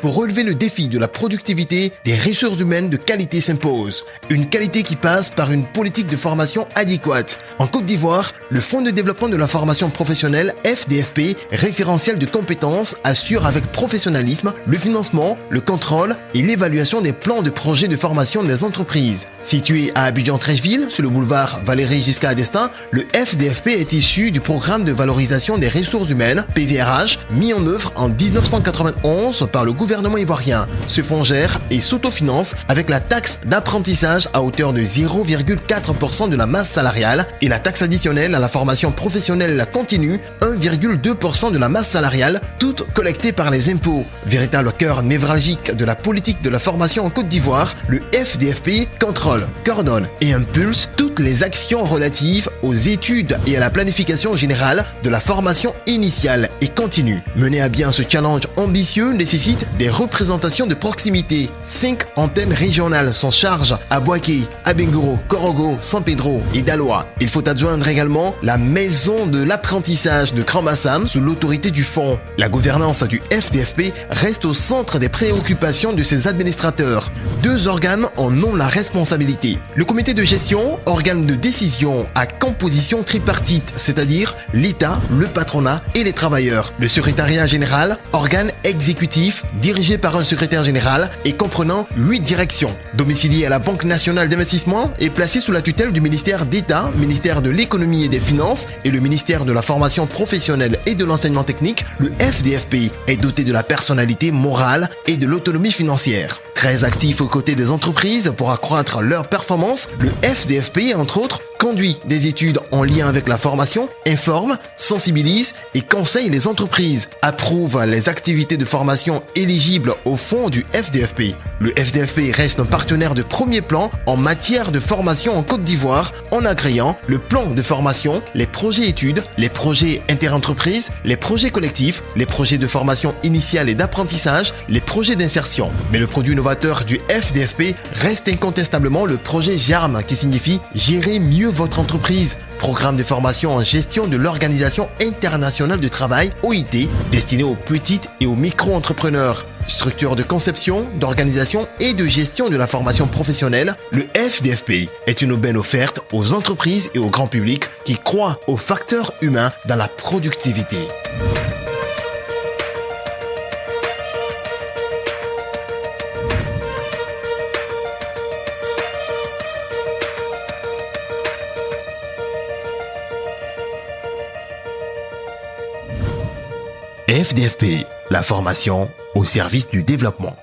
pour relever le défi de la productivité, des ressources humaines de qualité s'impose. Une qualité qui passe par une politique de formation adéquate. En Côte d'Ivoire, le Fonds de développement de la formation professionnelle FDFP, référentiel de compétences, assure avec professionnalisme le financement, le contrôle et l'évaluation des plans de projets de formation des entreprises. Situé à Abidjan-Treichville, sur le boulevard Valéry Giscard d'Estaing, le FDFP est issu du programme de valorisation des ressources humaines, PVRH, mis en œuvre en 1991 par le gouvernement ivoirien. Ce fonds gère et s'autofinance avec la taxe d'apprentissage à hauteur de 0,4% de la masse salariale et la taxe additionnelle à la formation professionnelle continue 1,2% de la masse salariale, toutes collectées par les impôts. Véritable cœur névralgique de la politique de la formation en Côte d'Ivoire, le FDFP contrôle, coordonne et impulse toutes les actions relatives aux études et à la planification générale de la formation initiale et continue. Mener à bien ce challenge ambitieux nécessite des représentations de proximité. 5 antennes régionales sont chargées à Boaké, Abengouro, Korogo, San Pedro et Daloa. Il faut adjoindre également la maison de l'apprentissage de Grand Massam sous l'autorité du fonds. La gouvernance du FDFP reste au centre des préoccupations de ses administrateurs. 2 organes en ont la responsabilité. Le comité de gestion, organe de décision à composition tripartite, c'est-à-dire l'État, le patronat et les travailleurs. Le secrétariat général, organe exécutif dirigé par un secrétaire général et comprenant 8 directions. Domicilié à la Banque nationale d'investissement et placé sous la tutelle du ministère d'État, ministère de l'économie et des finances et le ministère de la formation professionnelle et de l'enseignement technique, le FDFP est doté de la personnalité morale et de l'autonomie financière. Très actif aux côtés des entreprises pour accroître leur performance, le FDFP, entre autres, conduit des études en lien avec la formation, informe, sensibilise et conseille les entreprises, approuve les activités de formation éligibles au fonds du FDFP. Le FDFP reste un partenaire de premier plan en matière de formation en Côte d'Ivoire en agréant le plan de formation, les projets études, les projets interentreprises, les projets collectifs, les projets de formation initiale et d'apprentissage, les projets d'insertion. Mais le produit novateur du FDFP reste incontestablement le projet GERM qui signifie gérer mieux votre entreprise, programme de formation en gestion de l'Organisation internationale du travail, OIT, destiné aux petites et aux micro-entrepreneurs. Structure de conception, d'organisation et de gestion de la formation professionnelle, le FDFP est une aubaine offerte aux entreprises et au grand public qui croient au facteur humain dans la productivité. FDFP, la formation au service du développement.